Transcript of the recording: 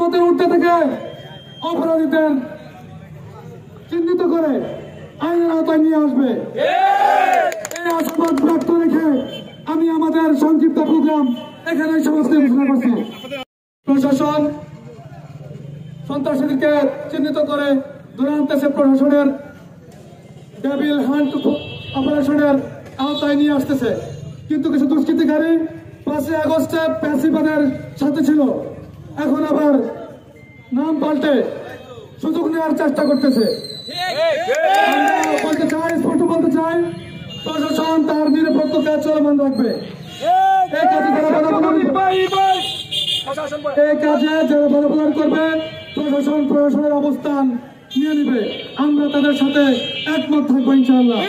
রাজপথের ঊর্ধ্বে থেকে অপরাধীদের চিহ্নিত করে আইনের আওতায় নিয়ে আসবে। এই আশাবাদ ব্যক্ত রেখে আমি আমাদের সংক্ষিপ্ত প্রোগ্রাম এখানে সমাপ্তি ঘোষণা করছি। প্রশাসন সন্ত্রাসীদেরকে চিহ্নিত করে ধরে আনতেছে, প্রশাসনের ডেভিল হান্ট অপারেশনের আওতায় নিয়ে আসতেছে। কিন্তু কিছু দুষ্কৃতিকারী 5 আগস্টে প্যাসিবাদের সাথে ছিল, এখন আবার নাম পাল্টে সুযোগ নেওয়ার চেষ্টা করতেছে। বলতে চাই, স্পষ্ট বলতে চাই, প্রশাসন তার নিরাপত্তাকে চলমান রাখবে। এই কাজে যারা বলবৎ করবে প্রশাসনের অবস্থান নিয়ে নিবে। আমরা তাদের সাথে একমত থাকবো ইনশাআল্লাহ।